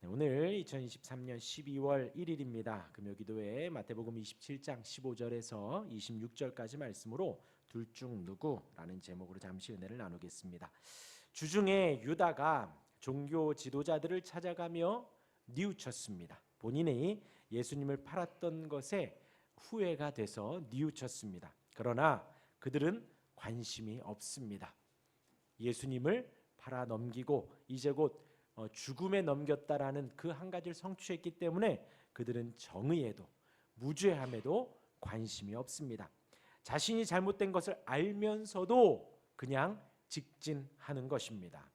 오늘 2023년 12월 1일입니다. 금요기도회 마태복음 27장 15절에서 26절까지 말씀으로 둘 중 누구라는 제목으로 잠시 은혜를 나누겠습니다. 주중에 유다가 종교 지도자들을 찾아가며 뉘우쳤습니다. 본인이 예수님을 팔았던 것에 후회가 돼서 뉘우쳤습니다. 그러나 그들은 관심이 없습니다. 예수님을 팔아 넘기고 이제 곧 죽음에 넘겼다라는 그 한 가지를 성취했기 때문에 그들은 정의에도 무죄함에도 관심이 없습니다. 자신이 잘못된 것을 알면서도 그냥 직진하는 것입니다.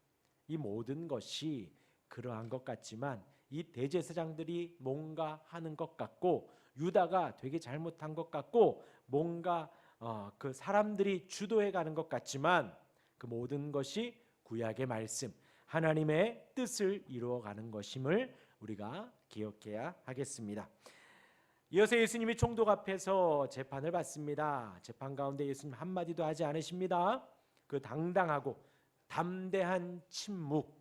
이 모든 것이 그러한 것 같지만 이 대제사장들이 뭔가 하는 것 같고 유다가 되게 잘못한 것 같고 뭔가 그 사람들이 주도해 가는 것 같지만 그 모든 것이 구약의 말씀 하나님의 뜻을 이루어가는 것임을 우리가 기억해야 하겠습니다. 이어서 예수님이 총독 앞에서 재판을 받습니다. 재판 가운데 예수님 한마디도 하지 않으십니다. 그 당당하고 담대한 침묵,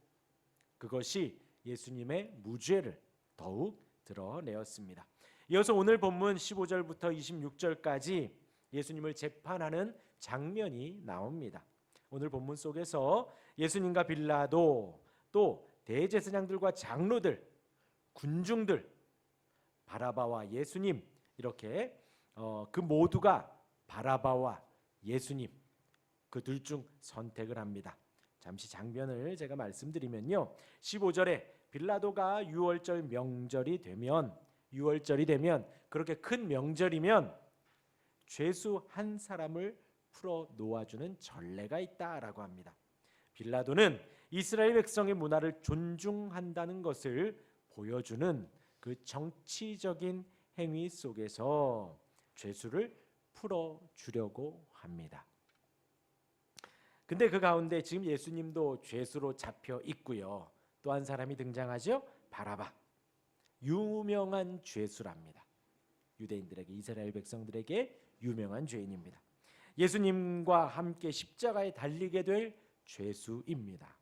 그것이 예수님의 무죄를 더욱 드러내었습니다. 이어서 오늘 본문 15절부터 26절까지 예수님을 재판하는 장면이 나옵니다. 오늘 본문 속에서 예수님과 빌라도 또 대제사장들과 장로들, 군중들, 바라바와 예수님 이렇게 그 모두가 바라바와 예수님 그 둘 중 선택을 합니다. 잠시 장면을 제가 말씀드리면요. 15절에 빌라도가 유월절 명절이 되면 그렇게 큰 명절이면 죄수 한 사람을 풀어 놓아주는 전례가 있다라고 합니다. 빌라도는 이스라엘 백성의 문화를 존중한다는 것을 보여주는 그 정치적인 행위 속에서 죄수를 풀어 주려고 합니다. 근데 그 가운데 지금 예수님도 죄수로 잡혀 있고요. 또 한 사람이 등장하죠. 바라바. 유명한 죄수랍니다. 유대인들에게, 이스라엘 백성들에게 유명한 죄인입니다. 예수님과 함께 십자가에 달리게 될 죄수입니다.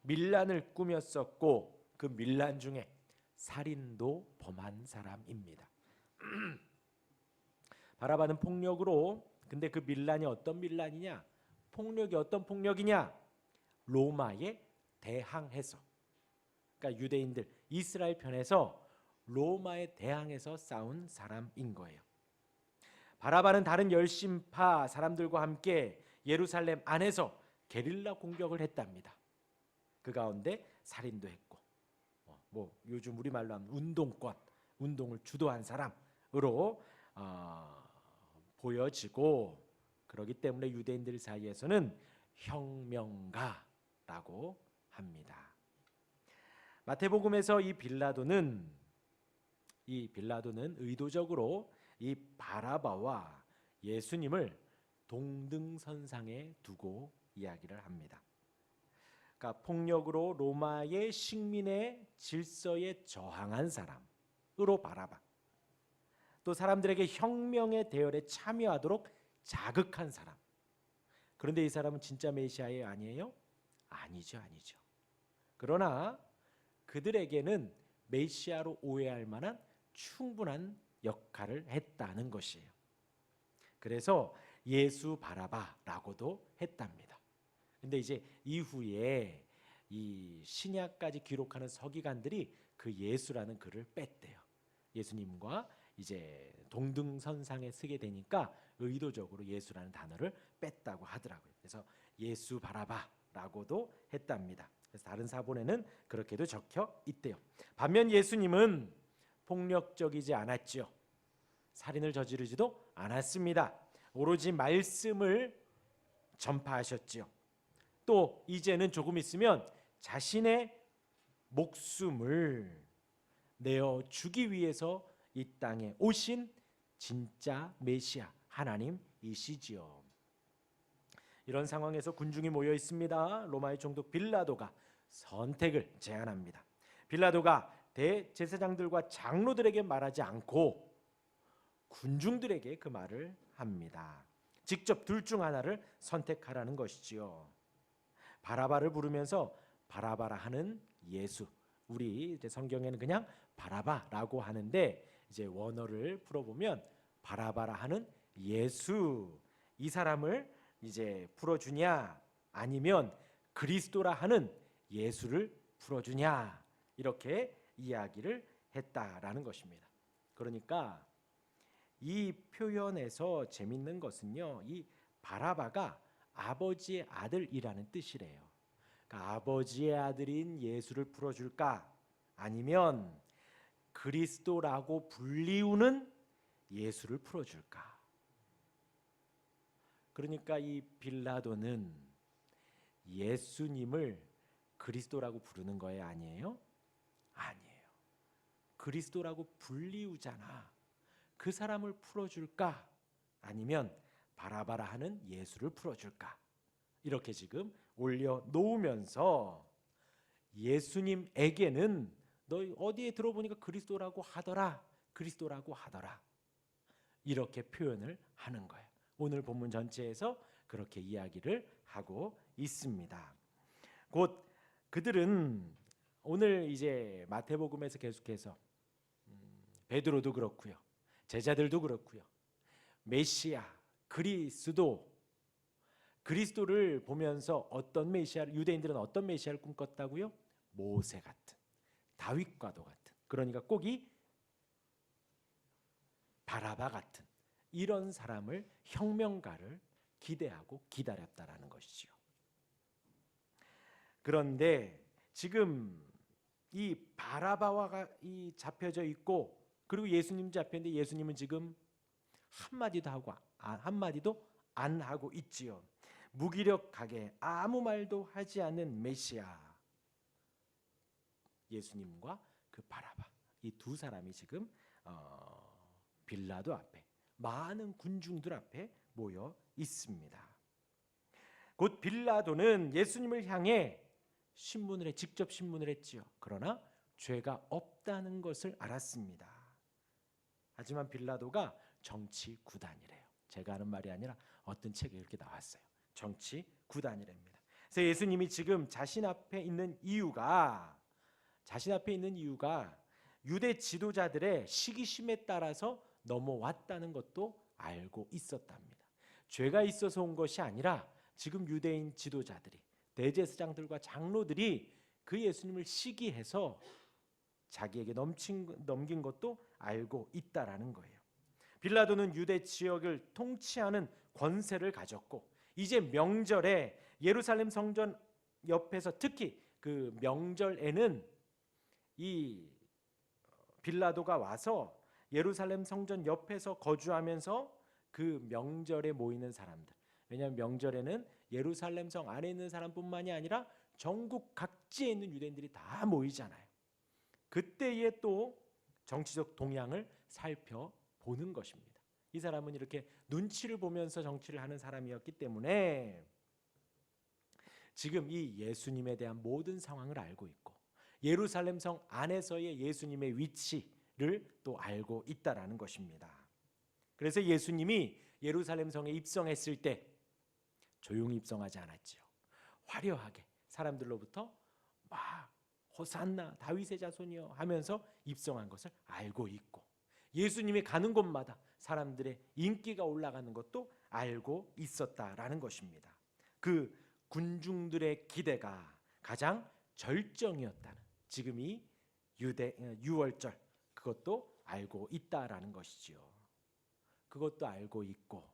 밀란을 꾸몄었고 그 밀란 중에 살인도 범한 사람입니다. 바라바는 폭력으로, 근데 그 밀란이 어떤 밀란이냐? 폭력이 어떤 폭력이냐? 로마에 대항해서, 그러니까 유대인들 이스라엘 편에서 로마에 대항해서 싸운 사람인 거예요. 바라바는 다른 열심파 사람들과 함께 예루살렘 안에서 게릴라 공격을 했답니다. 그 가운데 살인도 했고, 요즘 우리말로 하면 운동을 주도한 사람으로 보여지고, 그렇기 때문에 유대인들 사이에서는 혁명가라고 합니다. 마태복음에서 이 빌라도는 의도적으로 이 바라바와 예수님을 동등선상에 두고 이야기를 합니다. 그러니까 폭력으로 로마의 식민의 질서에 저항한 사람으로 바라바, 또 사람들에게 혁명의 대열에 참여하도록 자극한 사람. 그런데 이 사람은 진짜 메시아예요, 아니에요? 아니죠. 그러나 그들에게는 메시아로 오해할 만한 충분한 역할을 했다는 것이에요. 그래서 예수 바라바라고도 했답니다. 근데 이제 이후에 이 신약까지 기록하는 서기관들이 그 예수라는 글을 뺐대요. 예수님과 이제 동등선상에 서게 되니까 의도적으로 예수라는 단어를 뺐다고 하더라고요. 그래서 예수 바라바라고도 했답니다. 그래서 다른 사본에는 그렇게도 적혀 있대요. 반면 예수님은 폭력적이지 않았죠. 살인을 저지르지도 않았습니다. 오로지 말씀을 전파하셨지요. 또 이제는 조금 있으면 자신의 목숨을 내어 주기 위해서 이 땅에 오신 진짜 메시아 하나님이시지요. 이런 상황에서 군중이 모여 있습니다. 로마의 총독 빌라도가 선택을 제안합니다. 빌라도가 대제사장들과 장로들에게 말하지 않고 군중들에게 그 말을 합니다. 직접 둘 중 하나를 선택하라는 것이지요. 바라바를 부르면서 바라바라 하는 예수, 우리 이제 성경에는 그냥 바라바라고 하는데 이제 원어를 풀어보면 바라바라 하는 예수, 이 사람을 이제 풀어주냐 아니면 그리스도라 하는 예수를 풀어주냐, 이렇게 이야기를 했다라는 것입니다. 그러니까 이 표현에서 재밌는 것은요, 이 바라바가 아버지의 아들이라는 뜻이래요. 그러니까 아버지의 아들인 예수를 풀어줄까 아니면 그리스도라고 불리우는 예수를 풀어줄까. 그러니까 이 빌라도는 예수님을 그리스도라고 부르는 거예요, 아니에요? 아니에요. 그리스도라고 불리우잖아. 그 사람을 풀어줄까 아니면 바라바라 하는 예수를 풀어줄까, 이렇게 지금 올려놓으면서 예수님에게는 너 어디에 들어보니까 그리스도라고 하더라, 그리스도라고 하더라, 이렇게 표현을 하는 거예요. 오늘 본문 전체에서 그렇게 이야기를 하고 있습니다. 곧 그들은 오늘 이제 마태복음에서 계속해서 베드로도 그렇고요, 제자들도 그렇고요, 메시아, 그리스도를 보면서 어떤 메시아를, 유대인들은 어떤 메시아를 꿈꿨다고요? 모세 같은, 다윗과도 같은, 그러니까 꼭 이 바라바 같은 이런 사람을, 혁명가를 기대하고 기다렸다라는 것이지요. 그런데 지금 이 바라바가 이 잡혀져 있고, 그리고 예수님 잡혔는데 예수님은 지금 한마디도 안 하고 있지요. 무기력하게 아무 말도 하지 않는 메시아, 예수님과 그 바라바, 이 두 사람이 지금 빌라도 앞에, 많은 군중들 앞에 모여 있습니다. 곧 빌라도는 예수님을 향해 직접 신문을 했지요. 그러나 죄가 없다는 것을 알았습니다. 하지만 빌라도가 정치 구단이래요. 제가 하는 말이 아니라 어떤 책에 이렇게 나왔어요. 정치 구단이랍니다. 그래서 예수님이 지금 자신 앞에 있는 이유가 유대 지도자들의 시기심에 따라서 넘어왔다는 것도 알고 있었답니다. 죄가 있어서 온 것이 아니라 지금 유대인 지도자들이, 대제사장들과 장로들이 그 예수님을 시기해서 자기에게 넘긴 것도 알고 있다라는 거예요. 빌라도는 유대 지역을 통치하는 권세를 가졌고, 이제 명절에 예루살렘 성전 옆에서, 특히 그 명절에는 이 빌라도가 와서 예루살렘 성전 옆에서 거주하면서 그 명절에 모이는 사람들, 왜냐하면 명절에는 예루살렘 성 안에 있는 사람뿐만이 아니라 전국 각지에 있는 유대인들이 다 모이잖아요. 그때에 또 정치적 동향을 살펴보는 것입니다. 이 사람은 이렇게 눈치를 보면서 정치를 하는 사람이었기 때문에 지금 이 예수님에 대한 모든 상황을 알고 있고, 예루살렘 성 안에서의 예수님의 위치를 또 알고 있다라는 것입니다. 그래서 예수님이 예루살렘 성에 입성했을 때 조용히 입성하지 않았지요. 화려하게 사람들로부터 막 호산나 다윗의 자손이여 하면서 입성한 것을 알고 있고, 예수님이 가는 곳마다 사람들의 인기가 올라가는 것도 알고 있었다라는 것입니다. 그 군중들의 기대가 가장 절정이었다는, 지금 이 유월절, 그것도 알고 있다라는 것이지요. 그것도 알고 있고,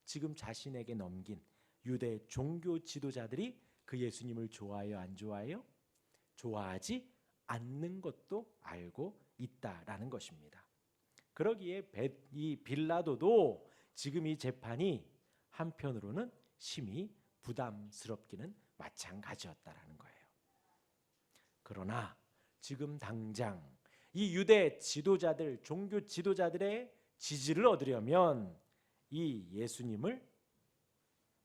지금 자신에게 넘긴 유대 종교 지도자들이 그 예수님을 좋아해요, 안 좋아해요? 좋아하지 않는 것도 알고 있다라는 것입니다. 그러기에 이 빌라도도 지금 이 재판이 한편으로는 심히 부담스럽기는 마찬가지였다라는 거예요. 그러나 지금 당장 이 유대 지도자들, 종교 지도자들의 지지를 얻으려면 이 예수님을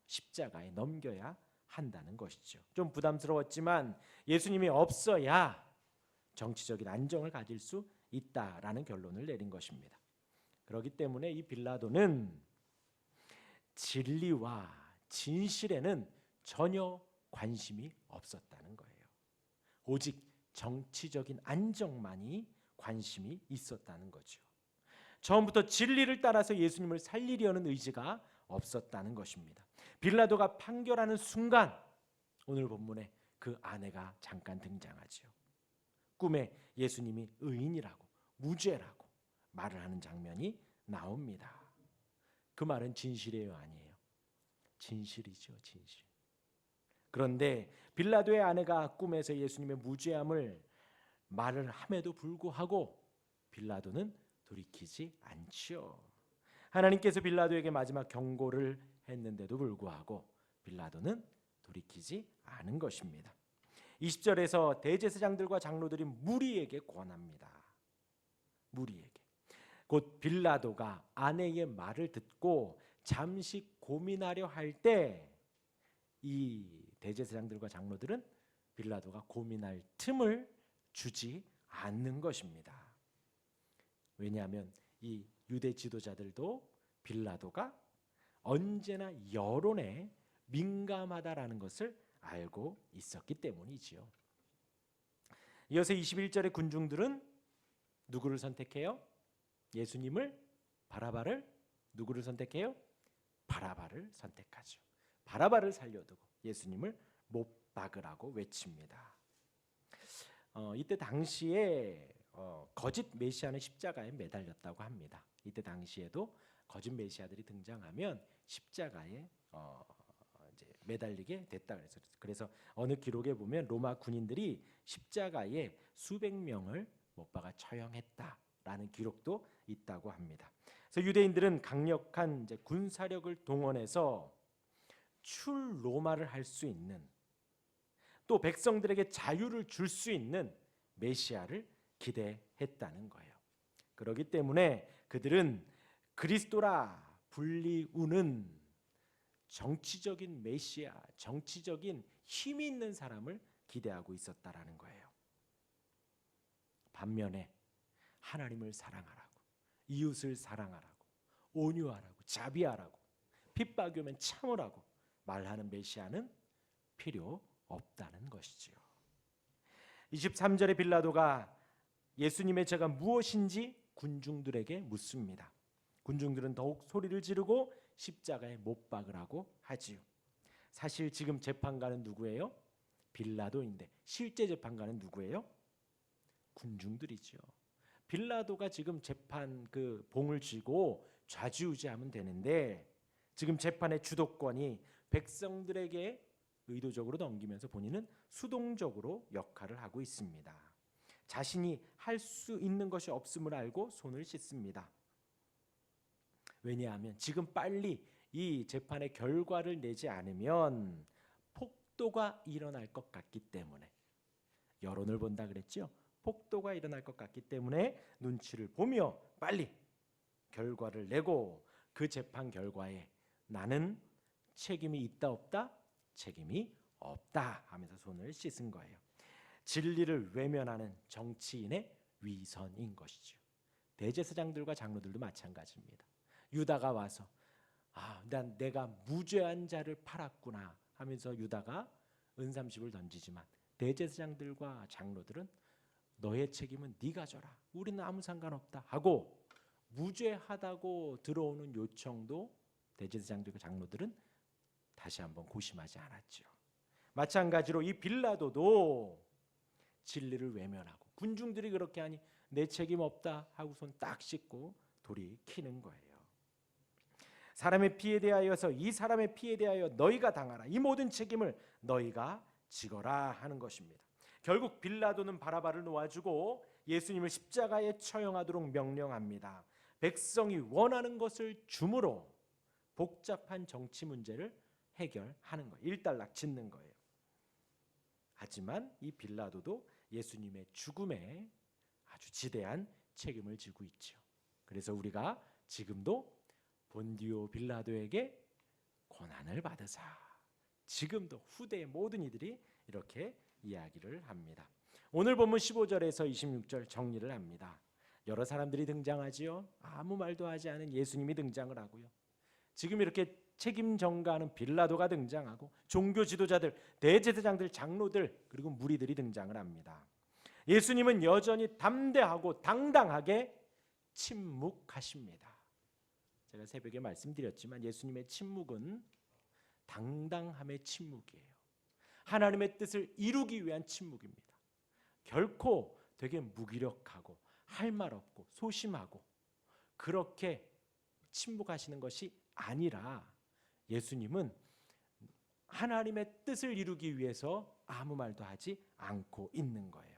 십자가에 넘겨야 한다는 것이죠. 좀 부담스러웠지만 예수님이 없어야 정치적인 안정을 가질 수 있다라는 결론을 내린 것입니다. 그렇기 때문에 이 빌라도는 진리와 진실에는 전혀 관심이 없었다는 거예요. 오직 정치적인 안정만이 관심이 있었다는 거죠. 처음부터 진리를 따라서 예수님을 살리려는 의지가 없었다는 것입니다. 빌라도가 판결하는 순간 오늘 본문에 그 아내가 잠깐 등장하죠. 꿈에 예수님이 의인이라고 무죄라고 말을 하는 장면이 나옵니다. 그 말은 진실이에요, 아니에요? 진실이죠, 진실. 그런데 빌라도의 아내가 꿈에서 예수님의 무죄함을 말을 함에도 불구하고 빌라도는 돌이키지 않죠. 하나님께서 빌라도에게 마지막 경고를 했는데도 불구하고 빌라도는 돌이키지 않은 것입니다. 20절에서 대제사장들과 장로들이 무리에게 권합니다. 무리에게. 곧 빌라도가 아내의 말을 듣고 잠시 고민하려 할 때 이 대제사장들과 장로들은 빌라도가 고민할 틈을 주지 않는 것입니다. 왜냐하면 이 유대 지도자들도 빌라도가 언제나 여론에 민감하다라는 것을 알고 있었기 때문이지요. 이어서 21절의 군중들은 누구를 선택해요? 예수님을, 바라바를. 누구를 선택해요? 바라바를 선택하죠. 바라바를 살려두고 예수님을 못 박으라고 외칩니다. 이때 당시에 거짓 메시아는 십자가에 매달렸다고 합니다. 이때 당시에도 거짓 메시아들이 등장하면 십자가에 이제 매달리게 됐다 그래서 어느 기록에 보면 로마 군인들이 십자가에 수백 명을 못 박아 처형했다라는 기록도 있다고 합니다. 그래서 유대인들은 강력한 이제 군사력을 동원해서 출로마를 할 수 있는, 또 백성들에게 자유를 줄 수 있는 메시아를 기대했다는 거예요. 그렇기 때문에 그들은 그리스도라 불리우는 정치적인 메시아, 정치적인 힘이 있는 사람을 기대하고 있었다라는 거예요. 반면에 하나님을 사랑하라고, 이웃을 사랑하라고, 온유하라고, 자비하라고, 핍박이 오면 참으라고 말하는 메시아는 필요 없다는 것이지요. 23절에 빌라도가 예수님의 죄가 무엇인지 군중들에게 묻습니다. 군중들은 더욱 소리를 지르고 십자가에 못 박으라고 하지요. 사실 지금 재판관은 누구예요? 빌라도인데 실제 재판관은 누구예요? 군중들이죠. 빌라도가 지금 재판 그 봉을 쥐고 좌지우지하면 되는데 지금 재판의 주도권이 백성들에게 의도적으로 넘기면서 본인은 수동적으로 역할을 하고 있습니다. 자신이 할 수 있는 것이 없음을 알고 손을 씻습니다. 왜냐하면 지금 빨리 이 재판의 결과를 내지 않으면 폭도가 일어날 것 같기 때문에, 여론을 본다 그랬죠. 폭도가 일어날 것 같기 때문에 눈치를 보며 빨리 결과를 내고 그 재판 결과에 나는 책임이 있다 없다? 책임이 없다 하면서 손을 씻은 거예요. 진리를 외면하는 정치인의 위선인 것이죠. 대제사장들과 장로들도 마찬가지입니다. 유다가 와서 난 내가 무죄한 자를 팔았구나 하면서 유다가 은삼십을 던지지만 대제사장들과 장로들은 너의 책임은 네가 져라, 우리는 아무 상관없다 하고 무죄하다고 들어오는 요청도 대제사장들과 장로들은 다시 한번 고심하지 않았죠. 마찬가지로 이 빌라도도 진리를 외면하고 군중들이 그렇게 하니 내 책임 없다 하고 손 딱 씻고 돌이키는 거예요. 사람의 피에 대하여서 이 사람의 피에 대하여 너희가 당하라, 이 모든 책임을 너희가 지거라 하는 것입니다. 결국 빌라도는 바라바를 놓아주고 예수님을 십자가에 처형하도록 명령합니다. 백성이 원하는 것을 줌으로 복잡한 정치 문제를 해결하는 거예요. 일단락 짓는 거예요. 하지만 이 빌라도도 예수님의 죽음에 아주 지대한 책임을 지고 있죠. 그래서 우리가 지금도 본디오 빌라도에게 고난을 받으사, 지금도 후대의 모든 이들이 이렇게 이야기를 합니다. 오늘 본문 15절에서 26절 정리를 합니다. 여러 사람들이 등장하지요. 아무 말도 하지 않은 예수님이 등장을 하고요. 지금 이렇게 책임 전가하는 빌라도가 등장하고 종교 지도자들, 대제사장들, 장로들, 그리고 무리들이 등장을 합니다. 예수님은 여전히 담대하고 당당하게 침묵하십니다. 제가 새벽에 말씀드렸지만 예수님의 침묵은 당당함의 침묵이에요. 하나님의 뜻을 이루기 위한 침묵입니다. 결코 되게 무기력하고 할 말 없고 소심하고 그렇게 침묵하시는 것이 아니라 예수님은 하나님의 뜻을 이루기 위해서 아무 말도 하지 않고 있는 거예요.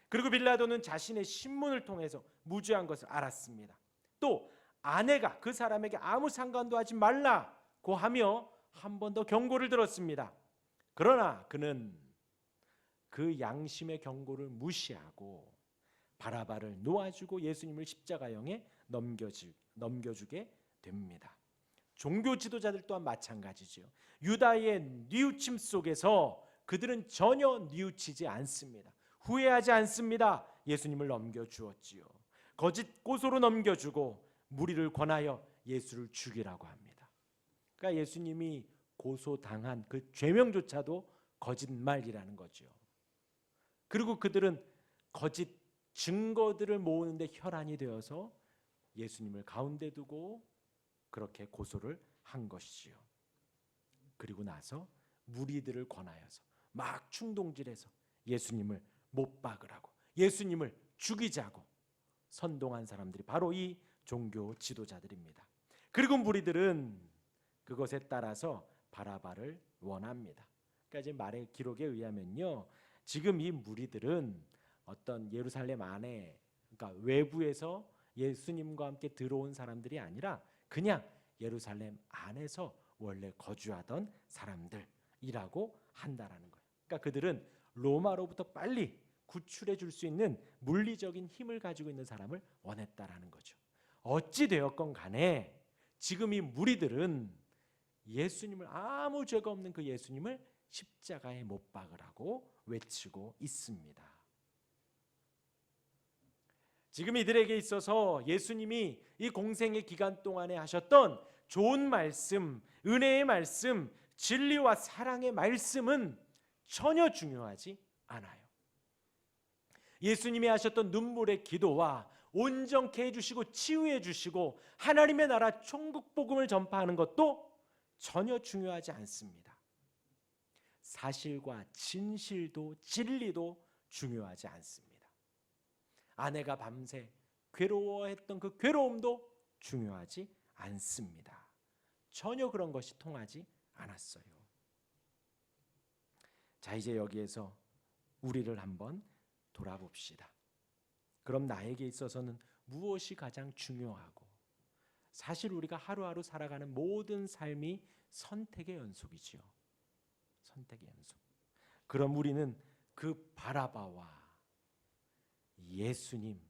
그리고 빌라도는 자신의 신문을 통해서 무죄한 것을 알았습니다. 또 아내가 그 사람에게 아무 상관도 하지 말라고 하며 한 번 더 경고를 들었습니다. 그러나 그는 그 양심의 경고를 무시하고 바라바를 놓아주고 예수님을 십자가형에 넘겨주게 됩니다. 종교 지도자들 또한 마찬가지죠. 유다의 뉘우침 속에서 그들은 전혀 뉘우치지 않습니다. 후회하지 않습니다. 예수님을 넘겨주었지요. 거짓 고소로 넘겨주고 무리를 권하여 예수를 죽이라고 합니다. 그러니까 예수님이 고소당한 그 죄명조차도 거짓말이라는 거죠. 그리고 그들은 거짓 증거들을 모으는데 혈안이 되어서 예수님을 가운데 두고 그렇게 고소를 한 것이지요. 그리고 나서 무리들을 권하여서 막 충동질해서 예수님을 못 박으라고, 예수님을 죽이자고 선동한 사람들이 바로 이 종교 지도자들입니다. 그리고 무리들은 그것에 따라서 바라바를 원합니다. 그러니까 이제 말의 기록에 의하면요, 지금 이 무리들은 어떤 예루살렘 안에, 그러니까 외부에서 예수님과 함께 들어온 사람들이 아니라 그냥 예루살렘 안에서 원래 거주하던 사람들이라고 한다라는 거예요. 그러니까 그들은 로마로부터 빨리 구출해 줄 수 있는 물리적인 힘을 가지고 있는 사람을 원했다라는 거죠. 어찌 되었건 간에 지금 이 무리들은 예수님을, 아무 죄가 없는 그 예수님을 십자가에 못 박으라고 외치고 있습니다. 지금 이들에게 있어서 예수님이 이 공생의 기간 동안에 하셨던 좋은 말씀, 은혜의 말씀, 진리와 사랑의 말씀은 전혀 중요하지 않아요. 예수님이 하셨던 눈물의 기도와 온전케 해주시고 치유해 주시고 하나님의 나라 천국 복음을 전파하는 것도 전혀 중요하지 않습니다. 사실과 진실도 진리도 중요하지 않습니다. 아내가 밤새 괴로워했던 그 괴로움도 중요하지 않습니다. 전혀 그런 것이 통하지 않았어요. 자, 이제 여기에서 우리를 한번 돌아봅시다. 그럼 나에게 있어서는 무엇이 가장 중요하고, 사실 우리가 하루하루 살아가는 모든 삶이 선택의 연속이지요. 선택의 연속. 그럼 우리는 그 바라바와 예수님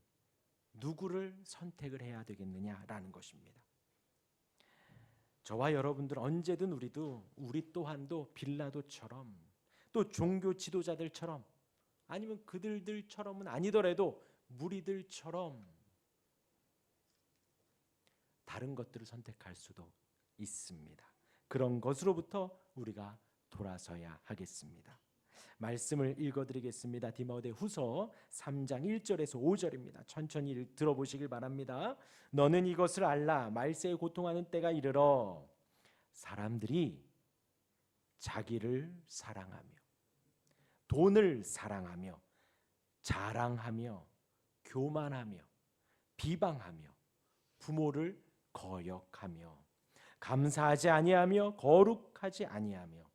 누구를 선택을 해야 되겠느냐라는 것입니다. 저와 여러분들 언제든 우리 또한도 빌라도처럼, 또 종교 지도자들처럼, 아니면 그들처럼은 아니더라도 무리들처럼 다른 것들을 선택할 수도 있습니다. 그런 것으로부터 우리가 돌아서야 하겠습니다. 말씀을 읽어드리겠습니다. 디모데후서 3장 1절에서 5절입니다. 천천히 들어보시길 바랍니다. 너는 이것을 알라. 말세에 고통하는 때가 이르러 사람들이 자기를 사랑하며 돈을 사랑하며 자랑하며 교만하며 비방하며 부모를 거역하며 감사하지 아니하며 거룩하지 아니하며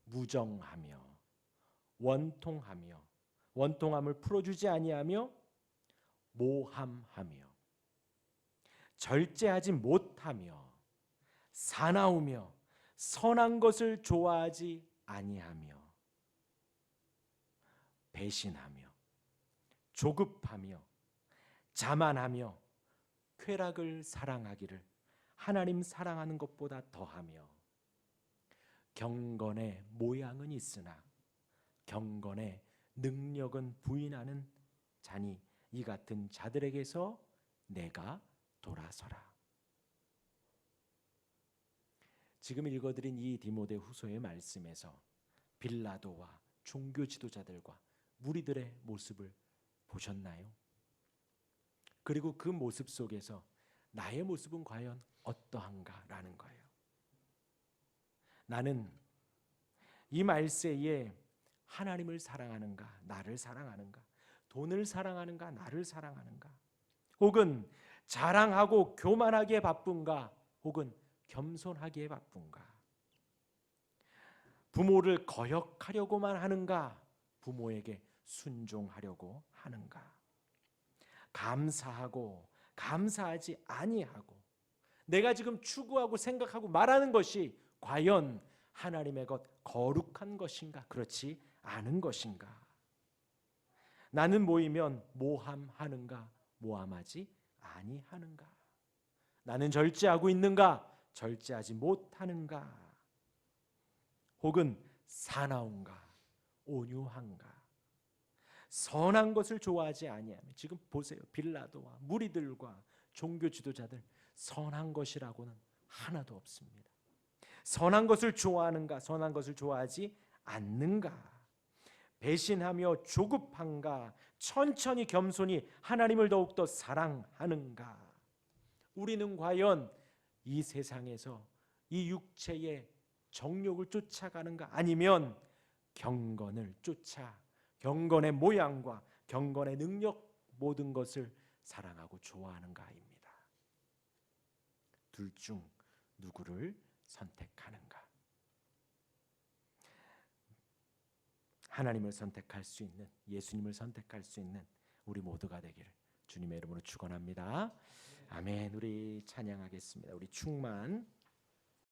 무정하며 원통하며 원통함을 풀어주지 아니하며 모함하며 절제하지 못하며 사나우며 선한 것을 좋아하지 아니하며 배신하며 조급하며 자만하며 쾌락을 사랑하기를 하나님 사랑하는 것보다 더하며 경건의 모양은 있으나 경건의 능력은 부인하는 자니 이 같은 자들에게서 내가 돌아서라. 지금 읽어드린 이 디모데후서의 말씀에서 빌라도와 종교 지도자들과 무리들의 모습을 보셨나요? 그리고 그 모습 속에서 나의 모습은 과연 어떠한가라는 거예요. 나는 이 말세에 하나님을 사랑하는가, 나를 사랑하는가, 돈을 사랑하는가, 나를 사랑하는가, 혹은 자랑하고 교만하기에 바쁜가, 혹은 겸손하기에 바쁜가, 부모를 거역하려고만 하는가, 부모에게 순종하려고 하는가, 감사하고 감사하지 아니하고 내가 지금 추구하고 생각하고 말하는 것이 과연 하나님의 것 거룩한 것인가, 그렇지 않은 것인가? 나는 모이면 모함하는가, 모함하지 아니하는가? 나는 절제하고 있는가, 절제하지 못하는가? 혹은 사나운가, 온유한가? 선한 것을 좋아하지 아니하며, 지금 보세요, 빌라도와 무리들과 종교 지도자들 선한 것이라고는 하나도 없습니다. 선한 것을 좋아하는가, 선한 것을 좋아하지 않는가? 배신하며 조급한가, 천천히 겸손히 하나님을 더욱더 사랑하는가? 우리는 과연 이 세상에서 이 육체의 정욕을 쫓아가는가, 아니면 경건을 쫓아 경건의 모양과 경건의 능력 모든 것을 사랑하고 좋아하는가입니다. 둘 중 누구를 선택하는가? 하나님을 선택할 수 있는, 예수님을 선택할 수 있는 우리 모두가 되기를 주님의 이름으로 축원합니다. 아멘. 우리 찬양하겠습니다. 우리 충만